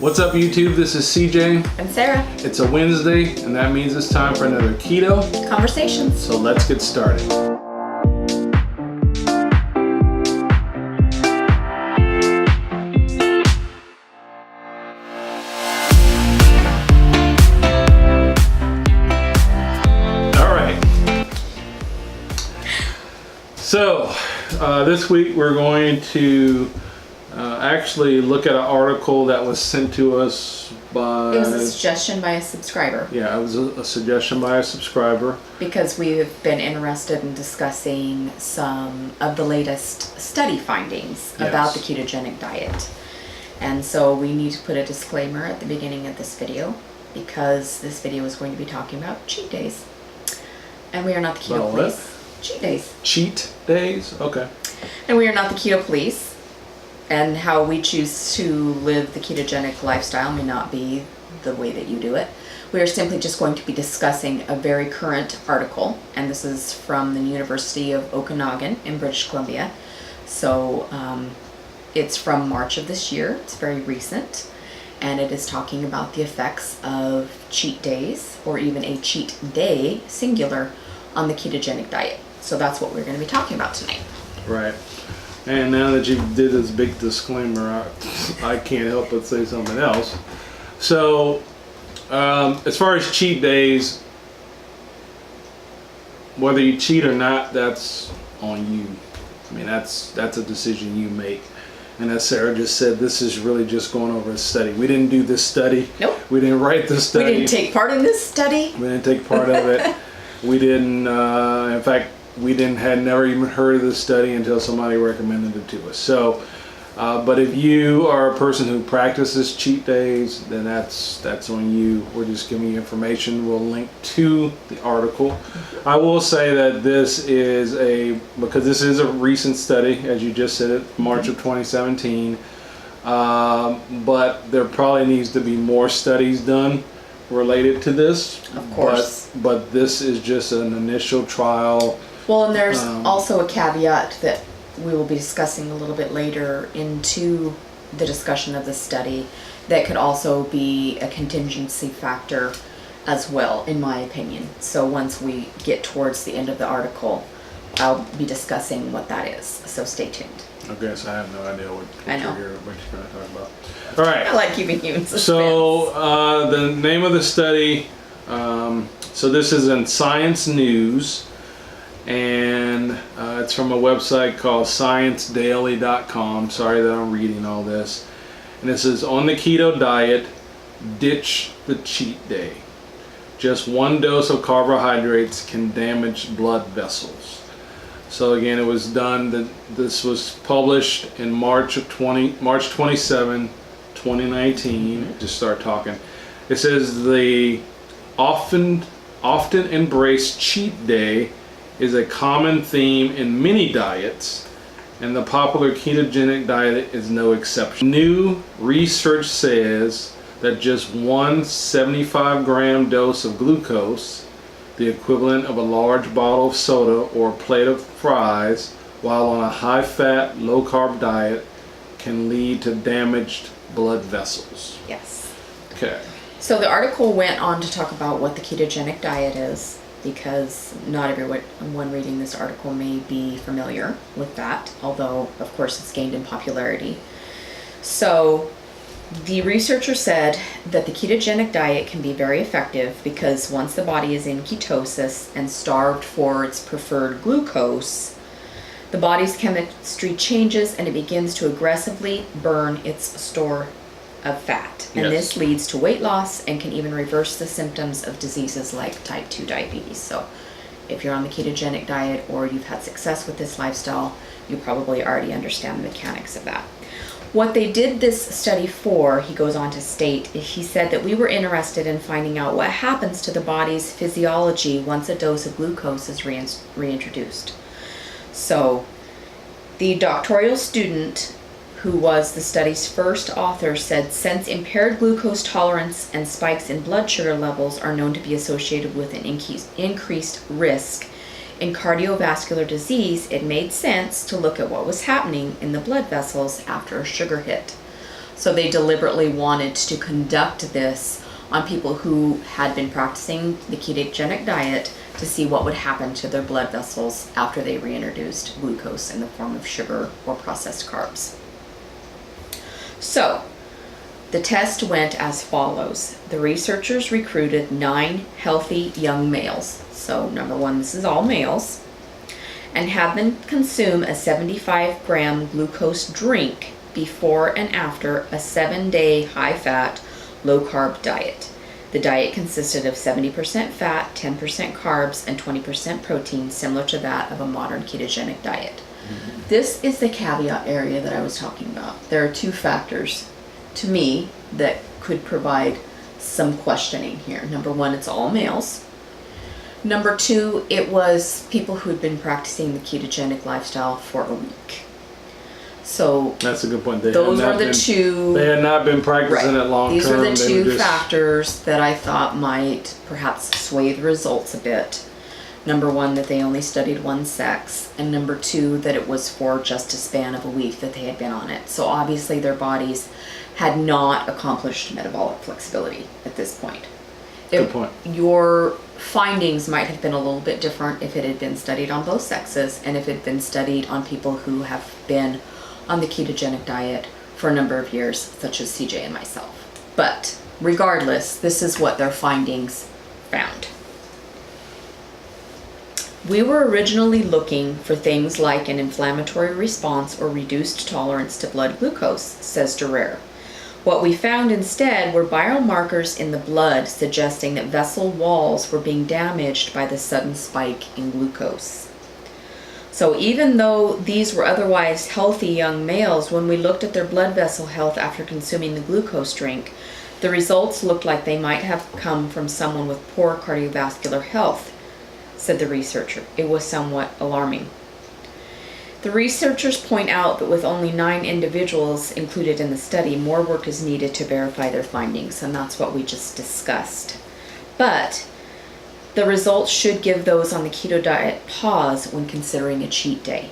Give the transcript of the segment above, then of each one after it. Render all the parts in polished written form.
What's up, YouTube? This is CJ. And Sarah. It's a Wednesday, and that means it's time for another Keto Conversations. So let's get started. All right. So this week we're going to actually look at an article that was sent to us by... It was a suggestion by a subscriber. Yeah, it was a suggestion by a subscriber. Because we've been interested in discussing some of the latest study findings about the ketogenic diet. And so we need to put a disclaimer at the beginning of this video, because this video is going to be talking about cheat days. And we are not the keto police. Cheat days. Cheat days? Okay. And we are not the keto police. And how we choose to live the ketogenic lifestyle may not be the way that you do it. We are simply just going to be discussing a very current article, and this is from the University of Okanagan in British Columbia. So it's from March of this year. It's very recent, and it is talking about the effects of cheat days, or even a cheat day, singular, on the ketogenic diet. So that's what we're going to be talking about tonight. Right. And now that you did this big disclaimer, I can't help but say something else. So, as far as cheat days, whether you cheat or not, that's on you. I mean, that's a decision you make. And as Sarah just said, this is really just going over a study. We didn't do this study. Nope. We didn't write this study. We didn't take part in this study. We didn't take part of it. We didn't, in fact, had never even heard of this study until somebody recommended it to us. So, but if you are a person who practices cheat days, then that's on you. We're just giving you information. We'll link to the article. I will say that this is because this is a recent study, as you just said, March of 2017. But there probably needs to be more studies done related to this. Of course. But this is just an initial trial. Well, and there's also a caveat that we will be discussing a little bit later into the discussion of the study that could also be a contingency factor as well, in my opinion. So once we get towards the end of the article, I'll be discussing what that is. So stay tuned. Okay, so I have no idea what you're going to talk about. All right. I like keeping you in suspense. So the name of the study, so this is in Science News. And it's from a website called ScienceDaily.com. Sorry that I'm reading all this. And it says, on the keto diet, ditch the cheat day. Just one dose of carbohydrates can damage blood vessels. So again, it was done, this was published in March 27, 2019. Just start talking. It says the often embraced cheat day is a common theme in many diets, and the popular ketogenic diet is no exception. New research says that just one 75-gram dose of glucose, the equivalent of a large bottle of soda or a plate of fries, while on a high-fat, low-carb diet, can lead to damaged blood vessels. Yes. Okay. So the article went on to talk about what the ketogenic diet is, because not everyone reading this article may be familiar with that, although of course it's gained in popularity. So the researcher said that the ketogenic diet can be very effective because once the body is in ketosis and starved for its preferred glucose, the body's chemistry changes and it begins to aggressively burn its store of fat. And this leads to weight loss and can even reverse the symptoms of diseases like type 2 diabetes. So if you're on the ketogenic diet or you've had success with this lifestyle, you probably already understand the mechanics of that. What they did this study for, he goes on to state, he said that we were interested in finding out what happens to the body's physiology once a dose of glucose is reintroduced. So the doctoral student who was the study's first author, said since impaired glucose tolerance and spikes in blood sugar levels are known to be associated with an increased risk in cardiovascular disease, it made sense to look at what was happening in the blood vessels after a sugar hit. So they deliberately wanted to conduct this on people who had been practicing the ketogenic diet to see what would happen to their blood vessels after they reintroduced glucose in the form of sugar or processed carbs. So the test went as follows. The researchers recruited 9 healthy young males. So number one, this is all males, and had them consume a 75-gram glucose drink before and after a 7-day high-fat, low-carb diet. The diet consisted of 70% fat, 10% carbs, and 20% protein, similar to that of a modern ketogenic diet. Mm-hmm. This is the caveat area that I was talking about. There are 2 factors, to me, that could provide some questioning here. Number one, it's all males. Number 2, it was people who had been practicing the ketogenic lifestyle for a week. So that's a good point. Those are the 2. They had not been practicing it long term. These are the 2 factors that I thought might perhaps sway the results a bit. Number 1, that they only studied one sex, and number 2, that it was for just a span of a week that they had been on it. So obviously their bodies had not accomplished metabolic flexibility at this point. Good point. Your findings might have been a little bit different if it had been studied on both sexes and if it had been studied on people who have been on the ketogenic diet for a number of years, such as CJ and myself. But regardless, this is what their findings found. We were originally looking for things like an inflammatory response or reduced tolerance to blood glucose, says Durer. What we found instead were biomarkers in the blood suggesting that vessel walls were being damaged by the sudden spike in glucose. So even though these were otherwise healthy young males, when we looked at their blood vessel health after consuming the glucose drink, the results looked like they might have come from someone with poor cardiovascular health, said the researcher. It was somewhat alarming. The researchers point out that with only 9 individuals included in the study, more work is needed to verify their findings, and that's what we just discussed. But the results should give those on the keto diet pause when considering a cheat day.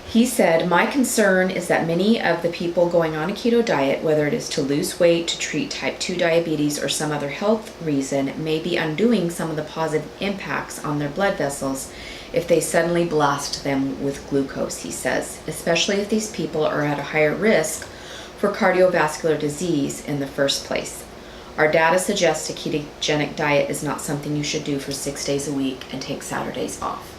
He said, "My concern is that many of the people going on a keto diet, whether it is to lose weight, to treat type 2 diabetes, or some other health reason, may be undoing some of the positive impacts on their blood vessels if they suddenly blast them with glucose," he says, "especially if these people are at a higher risk for cardiovascular disease in the first place. Our data suggests a ketogenic diet is not something you should do for 6 days a week and take Saturdays off."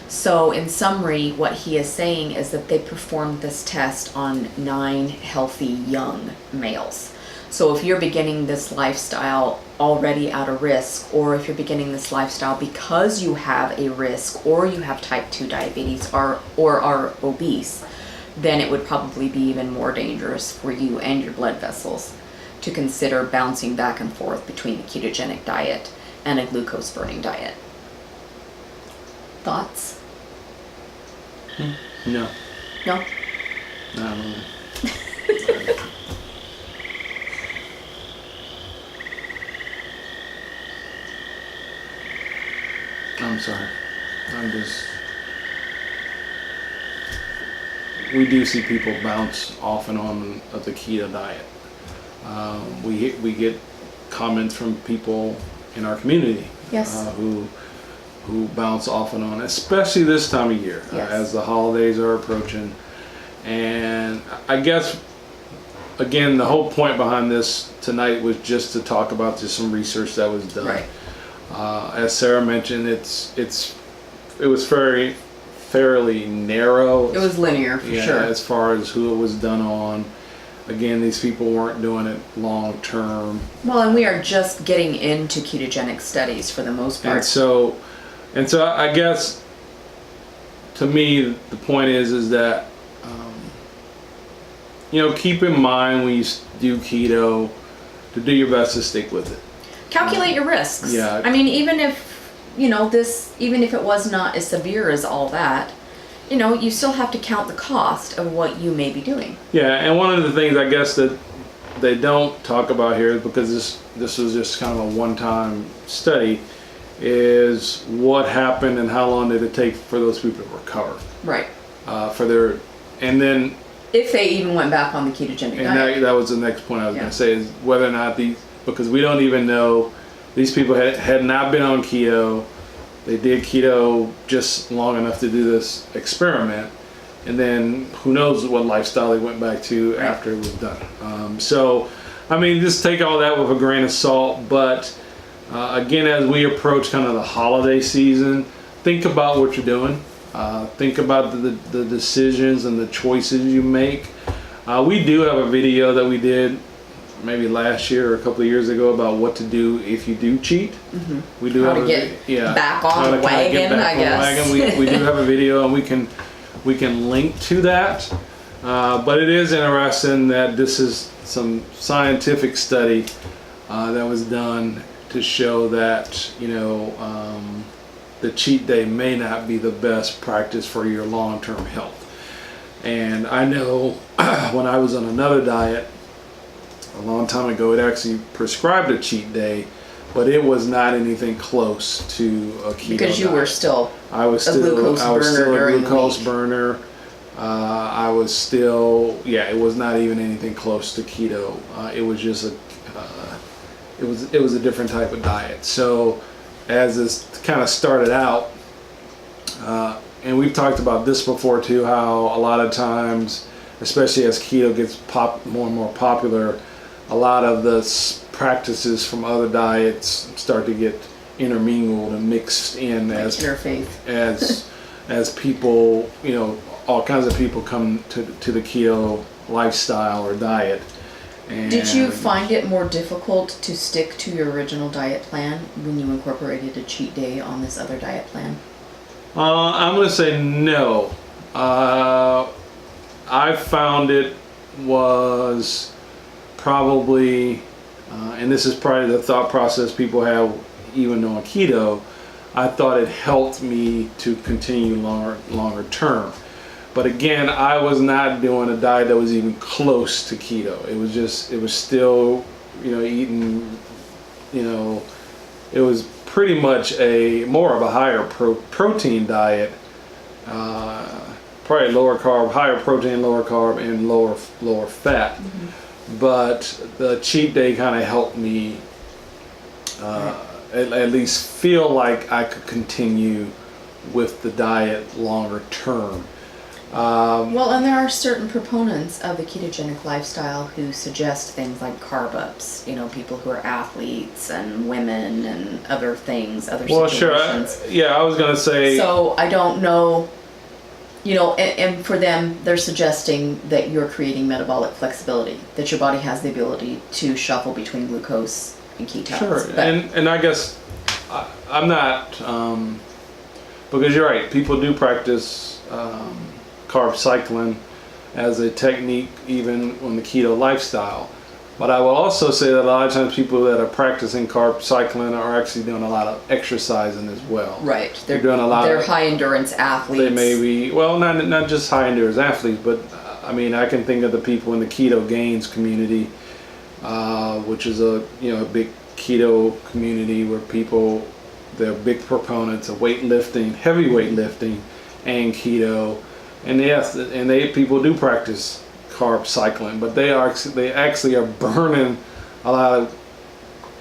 So in summary, what he is saying is that they performed this test on 9 healthy young males. So if you're beginning this lifestyle already at a risk, or if you're beginning this lifestyle because you have a risk, or you have type 2 diabetes or are obese, then it would probably be even more dangerous for you and your blood vessels to consider bouncing back and forth between the ketogenic diet and a glucose burning diet. Thoughts? No. No? I don't know. I'm sorry. We do see people bounce off and on of the keto diet. We get comments from people in our community, Yes. who bounce off and on, especially this time of year, Yes. as the holidays are approaching. And I guess, again, the whole point behind this tonight was just to talk about just some research that was done. Right. As Sarah mentioned, it was fairly narrow. It was linear for sure. As far as who it was done on. Again, these people weren't doing it long term. Well, and we are just getting into ketogenic studies for the most part. And so I guess, to me, the point is that, keep in mind when you do keto to do your best to stick with it. Calculate your risks. Yeah. I mean, even if it was not as severe as all that, you still have to count the cost of what you may be doing. Yeah, and one of the things I guess that they don't talk about here, because this was just kind of a one-time study, is what happened and how long did it take for those people to recover. Right. And then If they even went back on the ketogenic And diet. that was the next point I was Yeah. going to say, is whether or not because we don't even know, these people had not been on keto. They did keto just long enough to do this experiment, and then who knows what lifestyle they went back to after it was done. So, I mean, just take all that with a grain of salt. But again, as we approach kind of the holiday season, think about what you're doing. Think about the decisions and the choices you make. We do have a video that we did maybe last year or a couple of years ago about what to do if you do cheat. Mm-hmm. We do How have to get back on the wagon, I guess. We do have a video, and we can link to that. But it is interesting that this is some scientific study that was done to show that the cheat day may not be the best practice for your long-term health. And I know when I was on another diet a long time ago, it actually prescribed a cheat day, but it was not anything close to a keto Because you diet. were still I was a still glucose burner a during the glucose week. burner. I was still, it was not even anything close to keto. It was just it was a different type of diet. So as this kind of started out, and we've talked about this before too, how a lot of times, especially as keto gets more and more popular, a lot of the practices from other diets start to get intermingled and mixed in as interfaith. as people, all kinds of people come to the keto lifestyle or diet. And Did you find it more difficult to stick to your original diet plan when you incorporated a cheat day on this other diet plan? I'm going to say no. I found it was probably, and this is probably the thought process people have even on keto, I thought it helped me to continue longer term. But again, I was not doing a diet that was even close to keto. It was still, eating, it was pretty much more of a higher protein diet, probably lower carb, higher protein, lower carb, and lower fat. Mm-hmm. But the cheat day kind of helped me at least feel like I could continue with the diet longer term. Well, and there are certain proponents of the ketogenic lifestyle who suggest things like carb ups, people who are athletes and women and other things, other situations. Sure. I was going to say. So I don't know, and for them, they're suggesting that you're creating metabolic flexibility, that your body has the ability to shuffle between glucose and ketones. Sure, But and I guess I'm not, because you're right, people do practice carb cycling as a technique even on the keto lifestyle. But I will also say that a lot of times people that are practicing carb cycling are actually doing a lot of exercising as well. right, They're doing a lot. They're high endurance athletes. They may be, well, not just high endurance athletes, but I mean, I can think of the people in the Keto Gains community, which is a big keto community where they're big proponents of weightlifting, heavy weightlifting, and keto. And yes, people do practice carb cycling, but they actually are burning a lot of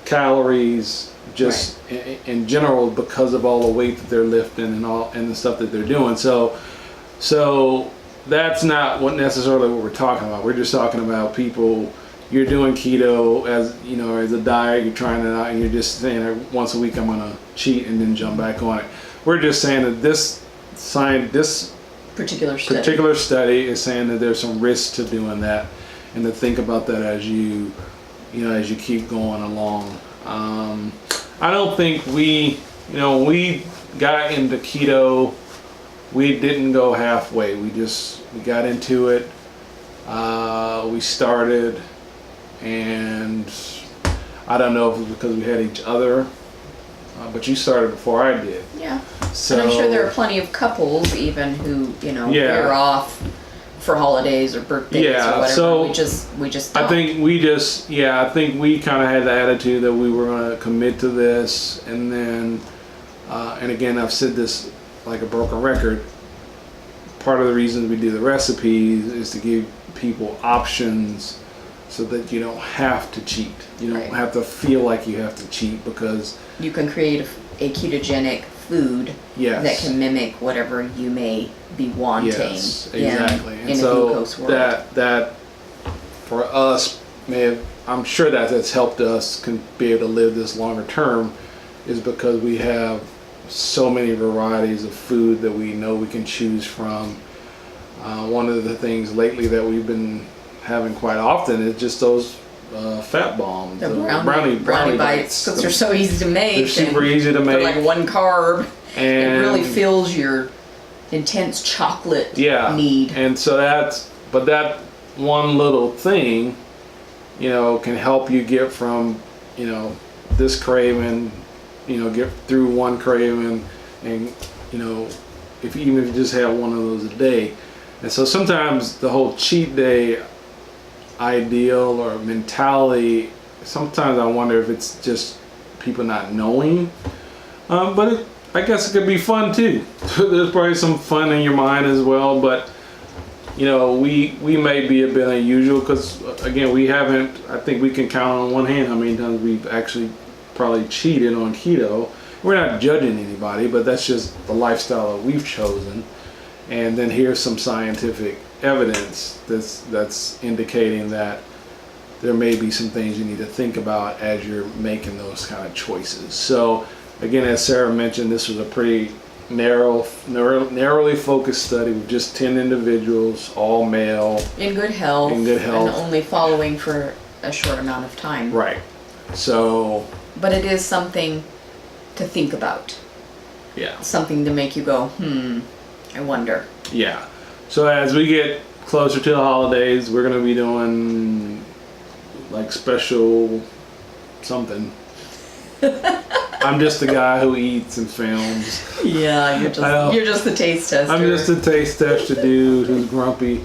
calories just in general because of all the weight that they're lifting and the stuff that they're doing. So that's not necessarily what we're talking about. We're just talking about people. You're doing keto as a diet. You're trying it out, and you're just saying once a week I'm gonna cheat and then jump back on it. We're just saying that this particular study is saying that there's some risk to doing that, and to think about that as you keep going along. I don't think we got into keto, we didn't go halfway. We got into it. We started, and I don't know if it was because we had each other, but you started before I did. Yeah. So, and I'm sure there are plenty of couples even who, they're off for holidays or birthdays or whatever. So we just don't. I think we kind of had the attitude that we were going to commit to this, and then, and again, I've said this like a broken record. Part of the reason we do the recipes is to give people options so that you don't have to cheat. You don't Right. have to feel like you have to cheat, because You can create a ketogenic food yes, that can mimic whatever you may be wanting yes, exactly. in And a so glucose world. that for us I'm sure that has helped us can be able to live this longer term, is because we have so many varieties of food that we know we can choose from. One of the things lately that we've been having quite often is just those fat bombs, The brownie bites, because they're so easy to make. They're super and easy to they're make. like one carb. And it really fills your intense chocolate need. And so but that one little thing, can help you get from, this craving, get through one craving, and, even if you just have one of those a day. And so sometimes the whole cheat day ideal or mentality, sometimes I wonder if it's just people not knowing, but I guess it could be fun too. There's probably some fun in your mind as well, but we may be a bit unusual because, again, I think we can count on one hand how many times we've actually probably cheated on keto. We're not judging anybody, but that's just the lifestyle that we've chosen. And then here's some scientific evidence that's indicating that there may be some things you need to think about as you're making those kind of choices. So again, as Sarah mentioned, this was a pretty narrowly focused study with just 10 individuals, all male. In good health. In good health. And only following for a short amount of time. Right. So. But it is something to think about. Yeah. Something to make you go, I wonder. Yeah. So as we get closer to the holidays, we're going to be doing like special something. I'm just the guy who eats and films. Yeah, you're just the taste tester. I'm just a taste tester dude who's grumpy.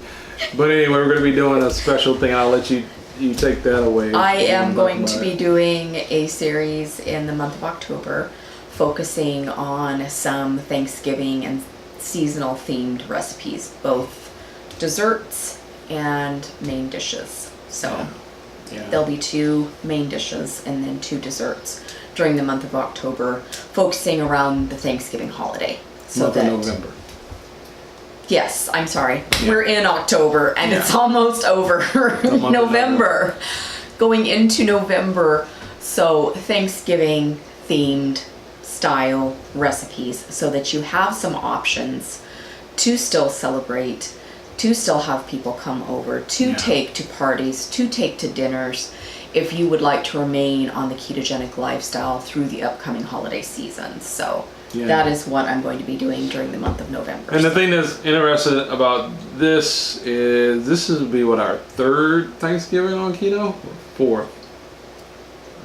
But anyway, we're going to be doing a special thing. I'll let you take that away. I am going to be doing a series in the month of October focusing on some Thanksgiving and seasonal themed recipes, both desserts and main dishes. So there'll be 2 main dishes and then 2 desserts during the month of October, focusing around the Thanksgiving holiday. Month of November. Yes, I'm sorry. Yeah. We're in October and it's almost over. November. Going into November. So Thanksgiving themed style recipes so that you have some options to still celebrate, to still have people come over, to take to parties, to take to dinners, if you would like to remain on the ketogenic lifestyle through the upcoming holiday season. So that is what I'm going to be doing during the month of November. And the thing that's interesting about this is this will be what, our 3rd Thanksgiving on keto? 4th?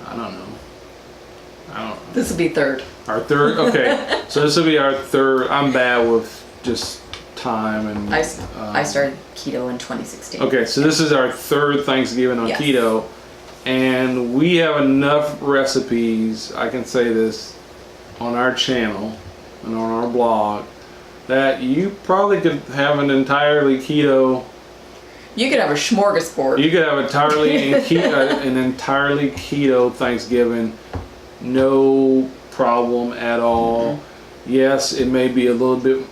I don't know. This will be 3rd. Our 3rd? Okay. So this will be our 3rd. I'm bad with just time and... I started keto in 2016. Okay, so this is our 3rd Thanksgiving on keto. And we have enough recipes, I can say this, on our channel and on our blog, that you probably could have an entirely keto... You could have a smorgasbord. You could have an entirely keto Thanksgiving, no problem at all. Yes, it may be a little bit,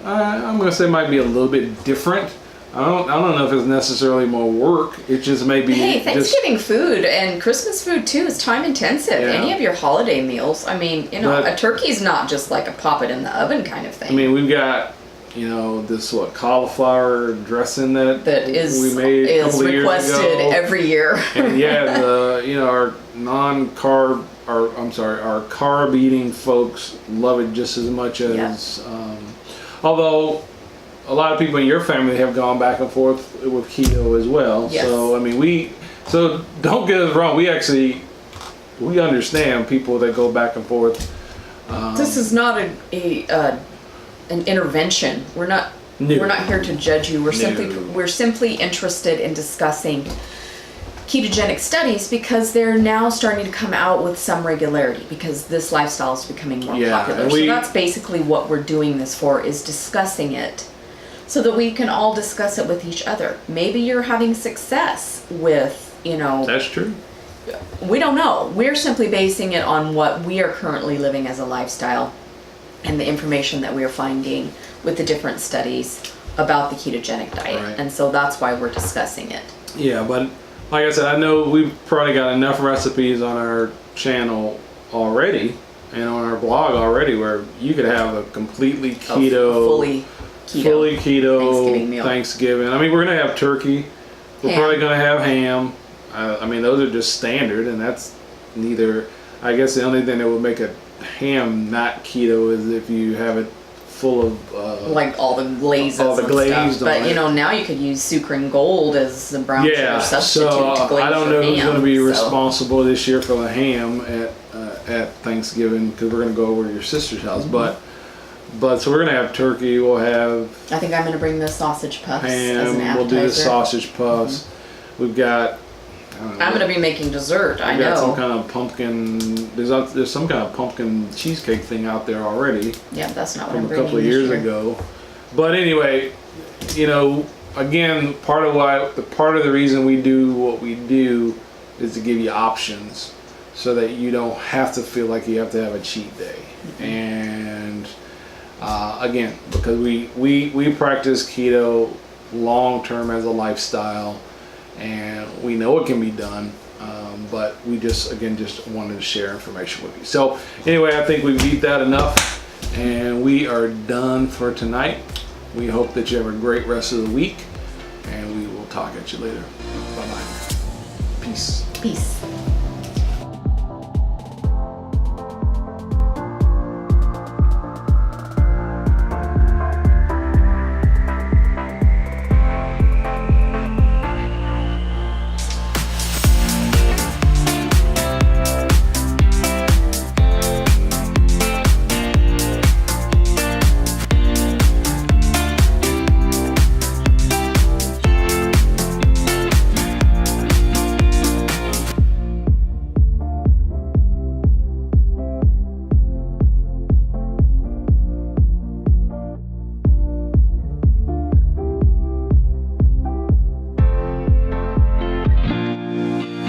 I'm going to say it might be a little bit different. I don't know if it's necessarily more work. It just may be. Hey, Thanksgiving food and Christmas food too is time intensive. Yeah. Any of your holiday meals, I mean, a turkey's not just like a pop it in the oven kind of thing. I mean, we've got, this cauliflower dressing that we made a couple of years ago. Is requested every year. And our non-carb, our carb eating folks love it just as much as, although a lot of people in your family have gone back and forth with keto as well. Yes. So, I mean, so don't get us wrong. We understand people that go back and forth. This is not an intervention. We're not here to judge you. We're simply interested in discussing ketogenic studies because they're now starting to come out with some regularity because this lifestyle is becoming more popular. So that's basically what we're doing this for, is discussing it, so that we can all discuss it with each other. Maybe you're having success with, That's true. we don't know. We're simply basing it on what we are currently living as a lifestyle and the information that we're finding with the different studies about the ketogenic diet. Right. And so that's why we're discussing it. Yeah, but like I said, I know we've probably got enough recipes on our channel already and on our blog already where you could have a completely keto, Fully keto Thanksgiving. I mean, we're going to have turkey. We're probably going to have ham. I mean, those are just standard, and that's neither. I guess the only thing that would make a ham not keto is if you have it full of like all the glazes and stuff. But now you could use sucre gold as a brown sugar substitute to glaze I don't know your who's ham, going to be so. responsible this year for the ham at Thanksgiving, because we're going to go over to your sister's house. But so we're going to have turkey. We'll have. I think I'm going to bring the sausage puffs ham. as an appetizer. We'll do the sausage puffs. We've got. I'm going to be making dessert. I know. Got some kind of pumpkin. There's some kind of pumpkin cheesecake thing out there already. Yeah, that's not what from I'm a couple of bringing years this year. ago. But anyway, again, part of the reason we do what we do is to give you options, so that you don't have to feel like you have to have a cheat day. Mm-hmm. And again, because we practice keto long term as a lifestyle, and we know it can be done, but we just wanted to share information with you. So anyway, I think we beat that enough, and we are done for tonight. We hope that you have a great rest of the week, and we will talk at you later. Bye-bye. Peace. Peace.